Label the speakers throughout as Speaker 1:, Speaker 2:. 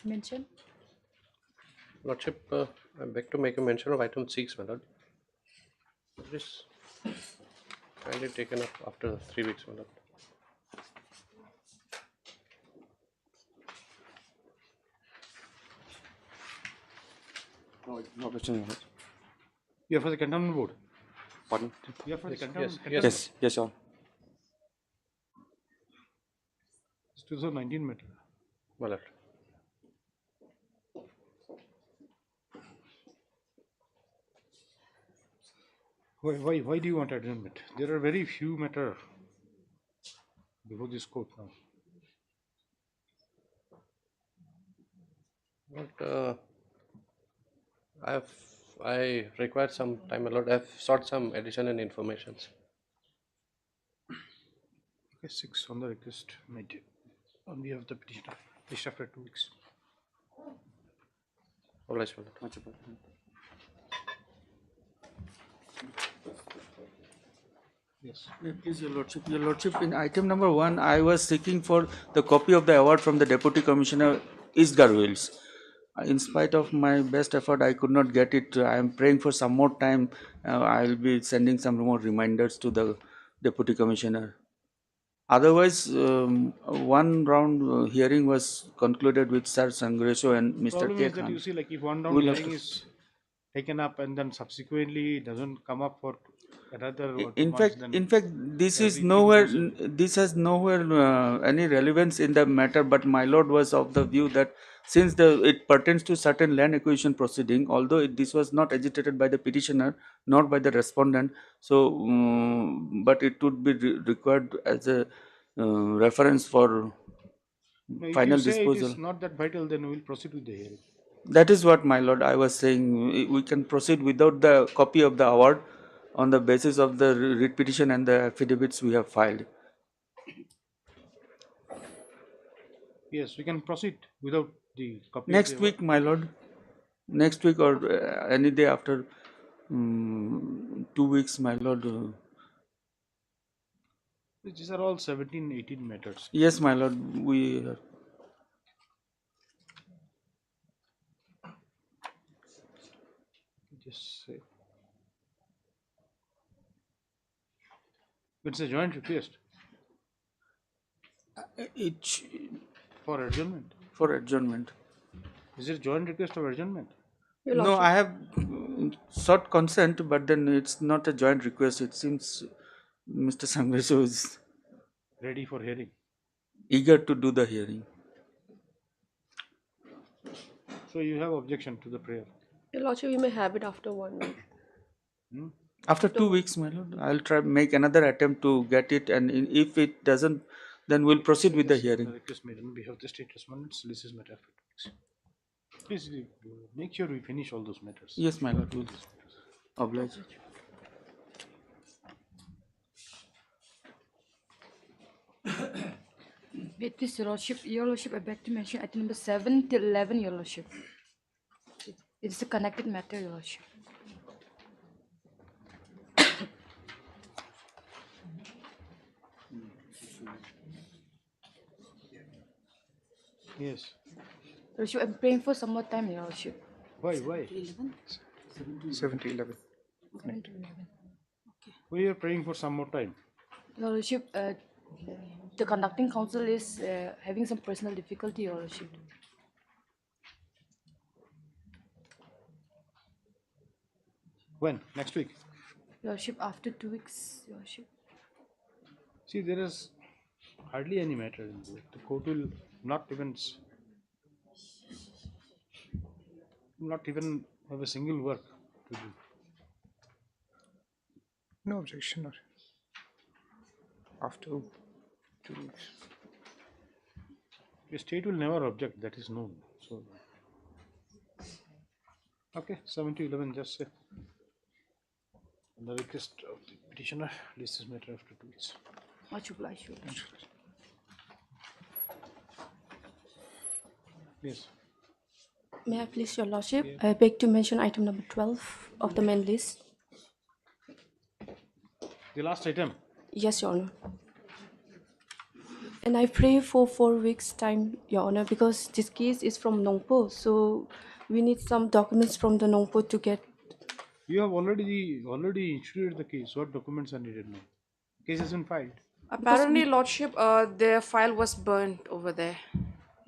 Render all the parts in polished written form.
Speaker 1: mention?
Speaker 2: Lordship, I beg to make a mention of item 6, my lord. This kindly taken up after 3 weeks, my lord.
Speaker 3: No question.
Speaker 4: You are for the Contempt board?
Speaker 3: Pardon?
Speaker 4: You are for the
Speaker 2: Yes,
Speaker 4: Contempt?
Speaker 2: yes,
Speaker 3: Yes, yes, sir.
Speaker 4: It's 2019 matter.
Speaker 2: my lord.
Speaker 4: Why do you want adjournment? There are very few matter before this court now.
Speaker 2: But I require some time, my lord. I've sought some additional informations.
Speaker 4: Okay, 6 on the request made on behalf of the petitioner. Please after 2 weeks.
Speaker 2: Obliged, my lord.
Speaker 3: Much appreciated.
Speaker 4: Yes.
Speaker 5: Please, Your Lordship. Your Lordship, in item number 1, I was seeking for the copy of the award from the Deputy Commissioner East Garwils. In spite of my best effort, I could not get it. I am praying for some more time. I will be sending some more reminders to the Deputy Commissioner. Otherwise, one round hearing was concluded with Sir Sangreso and Mr.
Speaker 4: Problem
Speaker 5: K.
Speaker 4: is that
Speaker 5: Khan.
Speaker 4: you see, like if one round
Speaker 5: We'll have
Speaker 4: hearing
Speaker 5: to-
Speaker 4: is taken up and then subsequently doesn't come up for another or 2
Speaker 5: In
Speaker 4: months,
Speaker 5: fact,
Speaker 4: then
Speaker 5: this is
Speaker 4: everything
Speaker 5: nowhere.
Speaker 4: goes in.
Speaker 5: This has nowhere any relevance in the matter. But my lord was of the view that since it pertains to certain land acquisition proceeding, although this was not agitated by the petitioner nor by the respondent, so but it would be required as a reference for
Speaker 4: No, if
Speaker 5: final
Speaker 4: you say it
Speaker 5: disposal.
Speaker 4: is not that vital, then we will proceed with the hearing.
Speaker 5: That is what, my lord, I was saying. We can proceed without the copy of the award on the basis of the writ petition and the affidavits we have filed.
Speaker 4: Yes, we can proceed without the copy
Speaker 5: Next
Speaker 4: of the
Speaker 5: week, my lord. Next week or any day after 2 weeks, my lord.
Speaker 4: These are all 17, 18 matters.
Speaker 5: Yes, my lord. We
Speaker 4: Just say. It's a joint request
Speaker 5: it
Speaker 4: for adjournment.
Speaker 5: for adjournment.
Speaker 4: Is it a joint request of adjournment?
Speaker 1: Your
Speaker 5: No,
Speaker 1: Lordship.
Speaker 5: I have sought consent, but then it's not a joint request. It seems Mr. Sangreso is
Speaker 4: Ready for hearing.
Speaker 5: eager to do the hearing.
Speaker 4: So you have objection to the prayer.
Speaker 1: Your Lordship, you may have it after 1 week.
Speaker 5: After 2 weeks, my lord, I'll try make another attempt to get it, and if it doesn't, then we'll proceed with the
Speaker 4: The
Speaker 5: hearing.
Speaker 4: request made on behalf of the state respondents. This is matter after 2 weeks. Please make sure we finish all those matters.
Speaker 5: Yes, my lord, will oblige.
Speaker 1: With this, Your Lordship, I beg to mention item number 7 till 11, Your Lordship. It is a connected matter, Your Lordship.
Speaker 4: Yes.
Speaker 1: Your Lordship, I'm praying for some more time, Your Lordship.
Speaker 4: Why?
Speaker 3: 7 to 11.
Speaker 1: 7 to 11.
Speaker 4: We are praying for some more time.
Speaker 1: Your Lordship, the conducting council is having some personal difficulty, Your Lordship.
Speaker 4: When? Next week?
Speaker 1: Your Lordship, after 2 weeks, Your Lordship.
Speaker 4: See, there is hardly any matter in this. The court will not even have a single work to do.
Speaker 3: No objection. Or after 2 weeks.
Speaker 4: The state will never object, that is known. So, okay, 7 to 11, just say. On the request of the petitioner, this is matter after 2 weeks.
Speaker 1: Much obliged, Your Lordship.
Speaker 4: Yes.
Speaker 1: May I please, Your Lordship? I beg to mention item number 12 of the main list.
Speaker 4: The last item.
Speaker 1: Yes, Your Honor.
Speaker 6: And I pray for 4 weeks time, Your Honor, because this case is from Nongpo, so we need some documents from the Nongpo to get.
Speaker 4: You have already instituted the case. What documents are needed now? Case has been filed.
Speaker 1: Apparently, Lordship, their file was burnt over there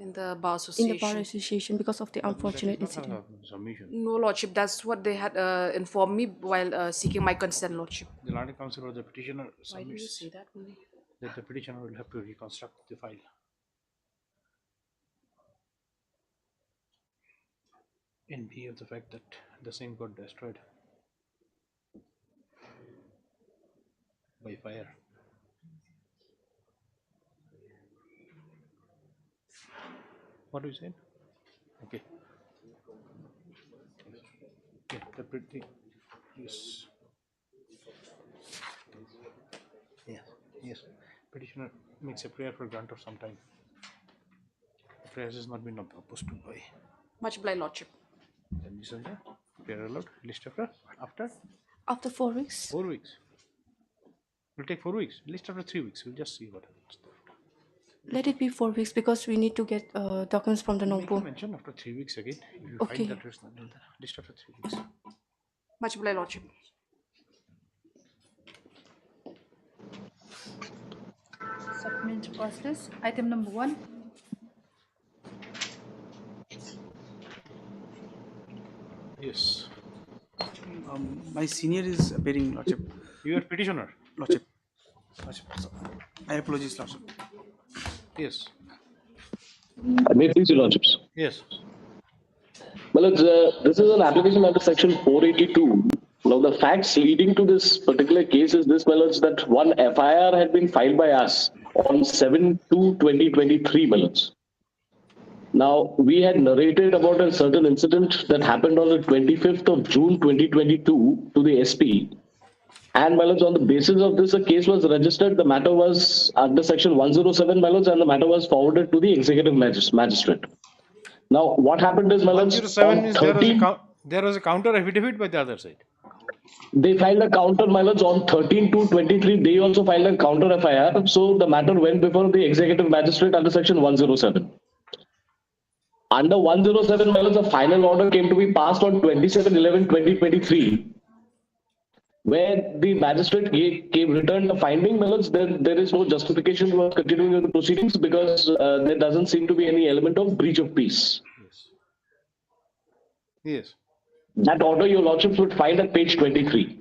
Speaker 1: in the Bar
Speaker 6: In the Bar
Speaker 1: Association.
Speaker 6: Association because of the unfortunate
Speaker 4: That is not
Speaker 6: incident.
Speaker 4: a submission.
Speaker 1: No, Lordship, that's what they had informed me while seeking my consent, Lordship.
Speaker 4: The Land Council or the petitioner
Speaker 1: Why do you
Speaker 4: submits
Speaker 1: say that, Muni?
Speaker 4: that the petitioner will have to reconstruct the file. In view of the fact that the same got destroyed by fire. What do you say? Okay. Okay, the yes. Yes. Petitioner makes a prayer for grant of some time. The prayer has not been opposed to by.
Speaker 1: Much obliged, Lordship.
Speaker 4: Then this is prayer allowed. List after
Speaker 6: After 4 weeks?
Speaker 4: 4 weeks. Will take 4 weeks. List after 3 weeks. We'll just see what happens.
Speaker 6: Let it be 4 weeks because we need to get documents from the
Speaker 4: Make a
Speaker 6: Nongpo.
Speaker 4: mention after 3 weeks again. If you
Speaker 6: Okay.
Speaker 4: find that there's none in the list after 3 weeks.
Speaker 1: Much obliged, Lordship. Submit process. Item number 1.
Speaker 4: Yes.
Speaker 5: My senior is appearing, Lordship.
Speaker 4: You are petitioner.
Speaker 5: Lordship. My apologies, Lordship.
Speaker 4: Yes.
Speaker 7: May it please your lordships.
Speaker 4: Yes.
Speaker 7: Well, this is an application under section 482. Now, the facts leading to this particular case is this, my lords, that one FIR had been filed by us on 7/2/2023, my lords. Now, we had narrated about a certain incident that happened on the 25th of June 2022 to the SP. And, my lords, on the basis of this, a case was registered. The matter was under section 107, my lords, and the matter was forwarded to the executive magistrate. Now, what happened is, my lords,
Speaker 4: 107
Speaker 7: on
Speaker 4: is
Speaker 7: 13,
Speaker 4: there was a counter affidavit by the other side.
Speaker 7: they filed a counter, my lords, on 13/2/23. They also filed a counter FIR. So the matter went before the executive magistrate under section 107. Under 107, my lords, a final order came to be passed on 27/11/2023, where the magistrate returned the finding, my lords, there is no justification for continuing with the proceedings because there doesn't seem to be any element of breach of peace.
Speaker 4: Yes.
Speaker 7: That order, your lordships would find at page 23.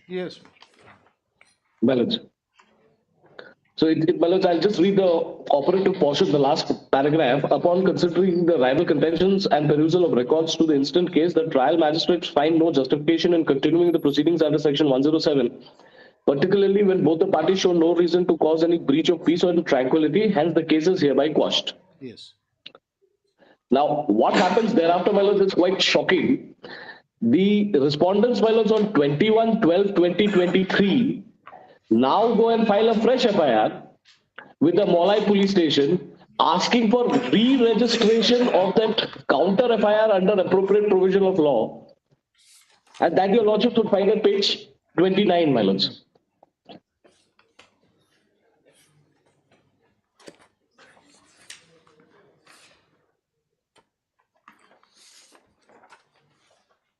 Speaker 4: Yes.
Speaker 7: Balance. So, Balance, I'll just read the operative portion, the last paragraph. Upon considering the rival contentions and perusal of records to the instant case, the trial magistrates find no justification in continuing the proceedings under section 107, particularly when both the parties show no reason to cause any breach of peace or tranquility, hence the case is hereby quashed.
Speaker 4: Yes.
Speaker 7: Now, what happens thereafter, my lords, is quite shocking. The respondents, my lords, on 21/12/2023 now go and file a fresh FIR with the Molai police station asking for re-registration of that counter FIR under appropriate provision of law. And that, your lordship, would find at page 29, my lords.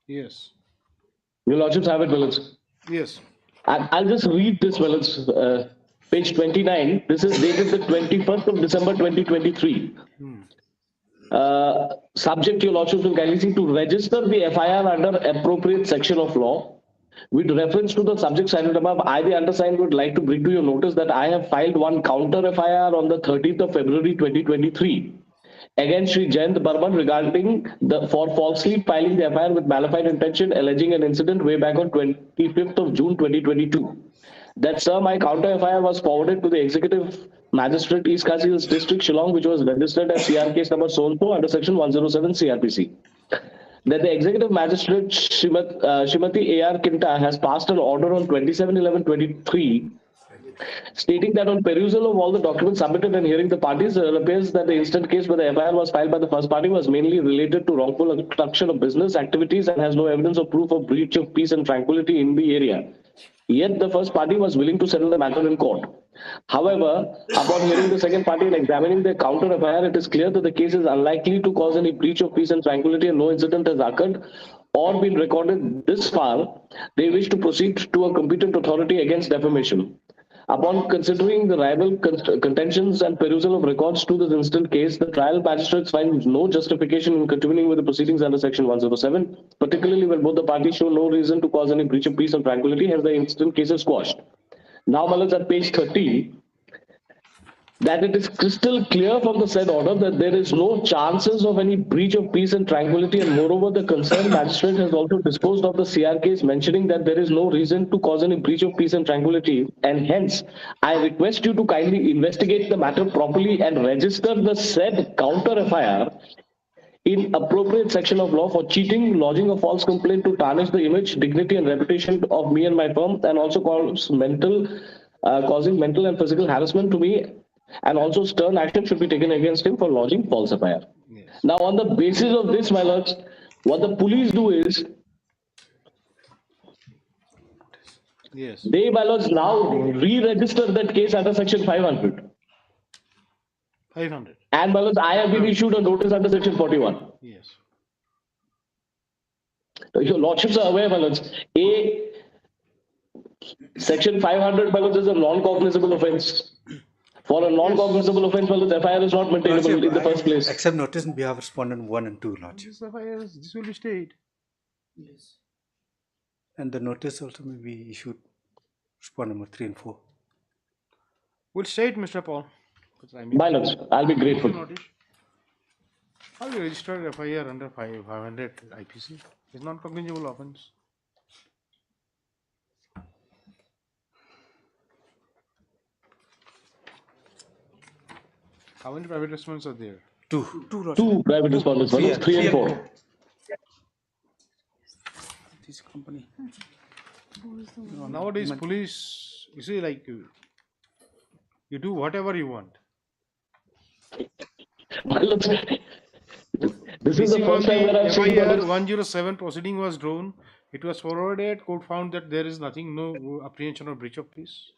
Speaker 4: Yes.
Speaker 7: Your lordships have it, my lords.
Speaker 4: Yes.
Speaker 7: I'll just read this, my lords. Page 29. This is dated the 21st of December 2023. Subject, your lordship will kindly see to register the FIR under appropriate section of law. With reference to the subject cited above, I, the undersigned, would like to bring to your notice that I have filed one counter FIR on the 30th of February 2023 against Sri Jayant Burman regarding for falsely filing the FIR with malified intention alleging an incident way back on 25th of June 2022. That, sir, my counter FIR was forwarded to the executive magistrate East Kasi Hills District, Shillong, which was registered as CR case number so under section 107 CRPC. That the executive magistrate Shrimati A.R. Kinta has passed an order on 27/11/23 stating that on perusal of all the documents submitted and hearing the parties, it appears that the instant case where the FIR was filed by the first party was mainly related to wrongful obstruction of business activities and has no evidence or proof of breach of peace and tranquility in the area. Yet the first party was willing to settle the matter in court. However, upon hearing the second party and examining the counter FIR, it is clear that the case is unlikely to cause any breach of peace and tranquility and no incident has occurred or been recorded this far. They wish to proceed to a competent authority against defamation. Upon considering the rival contentions and perusal of records to this instant case, the trial magistrates find no justification in continuing with the proceedings under Section 107, particularly when both the parties show no reason to cause any breach of peace and tranquility, hence the instant case is squashed. Now, my lords, at page 30, that it is crystal clear from the said order that there is no chances of any breach of peace and tranquility, and moreover, the concerned magistrate has also disposed of the CR case, mentioning that there is no reason to cause any breach of peace and tranquility, and hence, I request you to kindly investigate the matter properly and register the said counter FIR in appropriate section of law for cheating, lodging a false complaint to tarnish the image, dignity, and reputation of me and my firm, and also causing mental and physical harassment to me, and also stern action should be taken against him for lodging false FIR.
Speaker 4: Yes.
Speaker 7: Now, on the basis of this, my lords, what the police do is,
Speaker 4: Yes.
Speaker 7: they, my lords, now re-register that case under section 500.
Speaker 4: 500.
Speaker 7: And, my lords, I have been issued a notice under section 41.
Speaker 4: Yes.
Speaker 7: Your lordships are aware, my lords. Section 500, my lords, is a non-cognizable offence. For a non-cognizable offence, my lords, FIR is not maintainable in the first place.
Speaker 8: Accept notice in behalf of respondent 1 and 2, Lordship.
Speaker 4: This will be stayed.
Speaker 5: Yes.
Speaker 8: And the notice also may be issued respondent number 3 and 4.
Speaker 4: We'll stay it, Mr. Paul.
Speaker 7: My lords, I'll be grateful.
Speaker 4: How do you register FIR under 500 IPC? It's non-cognizable offence. How many private respondents are there?
Speaker 8: 2.
Speaker 7: Two private respondents, my lords, 3 and 4.
Speaker 5: This company.
Speaker 4: Nowadays, police, you see, like, you do whatever you want.
Speaker 7: My lords, this is the first time that I've seen, my
Speaker 4: FIR
Speaker 7: lords,
Speaker 4: 107 proceeding was drawn. It was forwarded. Court found that there is nothing, no apprehension or breach of peace.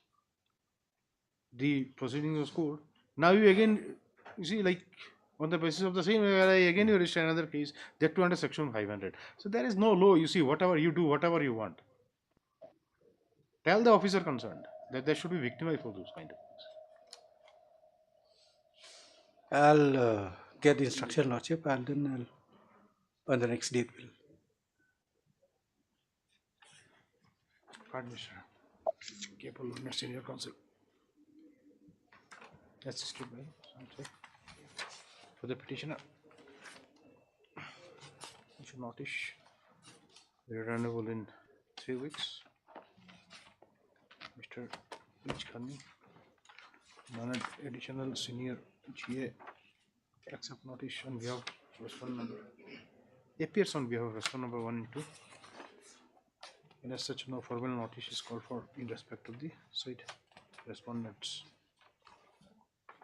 Speaker 4: The proceeding was court. Now you again, you see, like, on the basis of the same FIR, again you register another case, that too under section 500. So there is no law. You see, whatever you do, whatever you want. Tell the officer concerned that they should be victimized for those kind of things.
Speaker 8: I'll get the instruction, Lordship, and then I'll, on the next date, we'll.
Speaker 4: Pardon me, sir. Capable Lawyer, Senior Counsel. Assisted by Sanjay. For the petitioner, issue notice returnable in 3 weeks. Mr. H. Khanni, non-additional senior GA, accept notice on behalf of respondent number, appears on behalf of respondent number 1 and 2. And as such, no formal notice is called for in respect of the said respondents.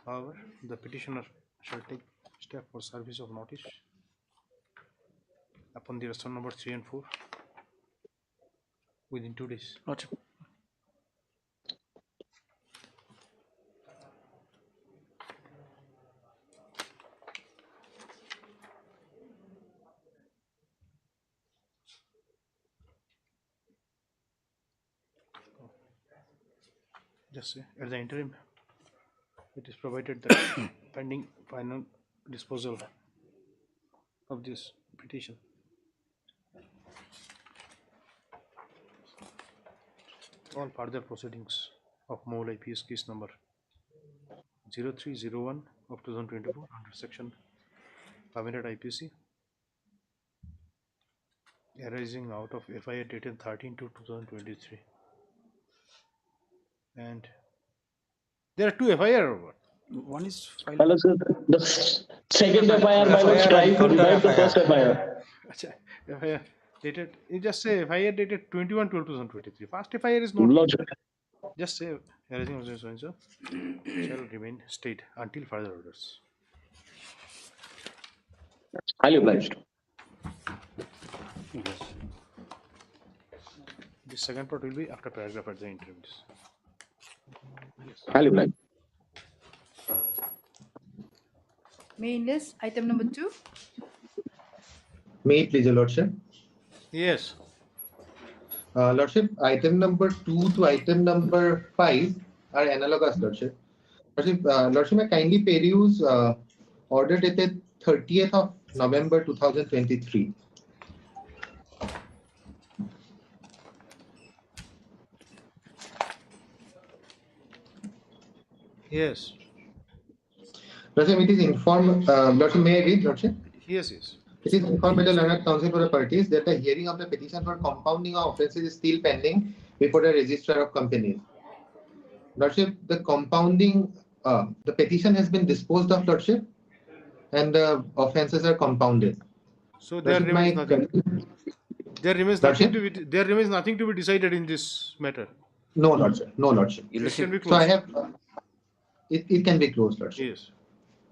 Speaker 4: However, the petitioner shall take step for service of notice upon the respondent number 3 and 4 within 2 days.
Speaker 8: Lordship.
Speaker 4: Just say, at the interim, it is provided that pending final disposal of this petition, all further proceedings of MOL IPS case number 0301 of 2024 under section 500 IPC arising out of FIR dated 13/2/2023. And there are 2 FIR or what?
Speaker 5: One is filed.
Speaker 7: my lords, the second FIR, my lords, trying to revive the first FIR.
Speaker 4: Acha, FIR dated, you just say FIR dated 21/12/2023. First FIR is not.
Speaker 7: Lordship,
Speaker 4: Just say everything was so and so shall remain state until further orders.
Speaker 7: Highly obliged.
Speaker 4: The second part will be after paragraph at the interviews.
Speaker 7: Highly obliged.
Speaker 1: Main list, item number 2.
Speaker 9: May it please, Your Lordship.
Speaker 4: Yes.
Speaker 9: Lordship, item number 2 to item number 5 are analogous, Lordship. Lordship, I kindly peruse order dated 30th of November 2023.
Speaker 4: Yes.
Speaker 9: Lordship, it is informed, Lordship, may I read, Lordship?
Speaker 4: Yes. Yes.
Speaker 9: It is informed by the learned counsel for the parties that the hearing of the petition for compounding of offences is still pending before the registrar of companies. Lordship, the compounding, the petition has been disposed of, Lordship, and the offences are compounded.
Speaker 4: So there
Speaker 9: Lordship,
Speaker 4: remains
Speaker 9: my
Speaker 4: nothing. There remains
Speaker 9: Lordship?
Speaker 4: nothing to be. There remains nothing to be decided in this matter.
Speaker 9: No, Lordship. No, Lordship.
Speaker 4: It can be
Speaker 9: So I
Speaker 4: closed.
Speaker 9: have, it can be closed, Lordship.
Speaker 4: Yes.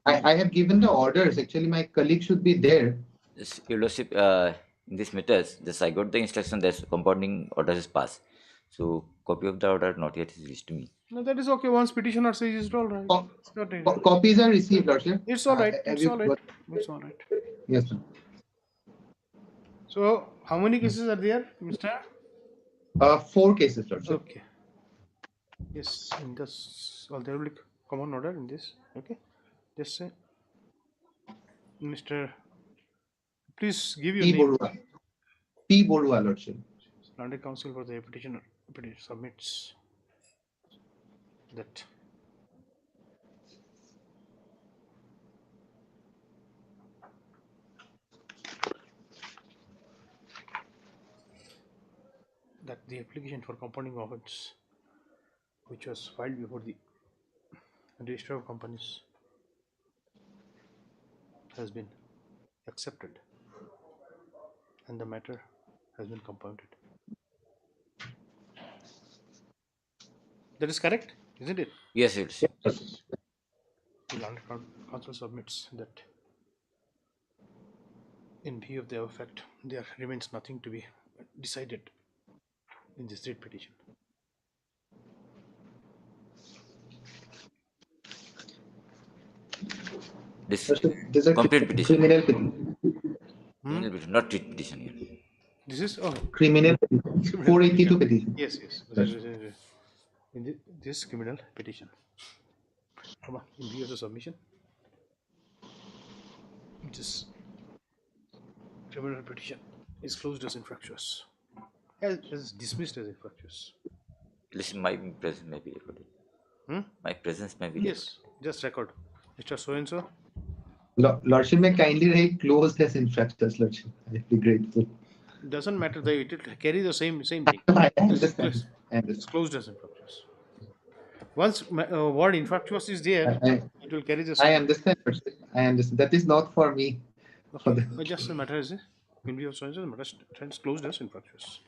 Speaker 9: I have given the orders. Actually, my colleague should be there.
Speaker 10: Yes, Your Lordship, in this matters, just I got the instruction that compounding order is passed. So copy of the order not yet is reached to me.
Speaker 4: No, that is okay. Once petitioner says it's all right.
Speaker 9: Co-
Speaker 4: It's not needed.
Speaker 9: Copies are received, Lordship.
Speaker 4: It's all right.
Speaker 9: Have
Speaker 4: It's
Speaker 9: you
Speaker 4: all right.
Speaker 9: got-
Speaker 4: It's all right.
Speaker 9: Yes, sir.
Speaker 4: So how many cases are there, Mister?
Speaker 9: 4 cases, Lordship.
Speaker 4: Okay. Yes, in this, well, there will be common order in this. Okay. Just say, Mister. Please give your
Speaker 9: P.
Speaker 4: name.
Speaker 9: Borua. P. Borua, Lordship.
Speaker 4: Landed counsel for the petitioner submits that the application for compounding offence, which was filed before the registrar of companies, has been accepted and the matter has been compounded. That is correct, isn't it?
Speaker 10: Yes, Your Lordship.
Speaker 4: The landed counsel submits that in view of the above fact, there remains nothing to be decided in this writ petition.
Speaker 10: This
Speaker 9: Lordship, this is a
Speaker 10: complete petition.
Speaker 9: criminal petition.
Speaker 10: Criminal petition, not writ petition. Here.
Speaker 4: This is
Speaker 9: Criminal petition. 482 petition.
Speaker 4: yes. In this criminal petition. In view of the submission, this criminal petition is closed as infractious, as dismissed as infractious.
Speaker 10: Listen, my presence may be recorded. My presence may be recorded.
Speaker 4: Yes, just record. Mr. So and so.
Speaker 9: Lordship, may kindly write closed as infractors, Lordship. I'd be grateful.
Speaker 4: Doesn't matter. It will carry the same thing.
Speaker 9: I understand. I
Speaker 4: It's
Speaker 9: understand.
Speaker 4: closed as infractious. Once word infractious is there, it will carry the
Speaker 9: I
Speaker 4: same.
Speaker 9: understand, Lordship. I understand. That is not for me. For the,
Speaker 4: But just the matter is, in view of so and so, the matter stands closed as infractious.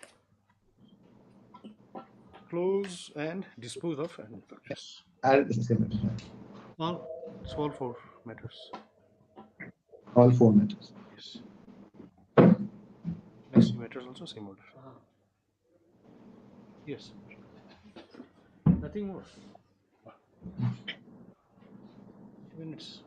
Speaker 4: Close and dispose of an infractious.
Speaker 9: I understand.
Speaker 4: It's all 4 matters.
Speaker 9: All 4 matters.
Speaker 4: Yes. Next matters also same order. Yes. Nothing more. 2 minutes.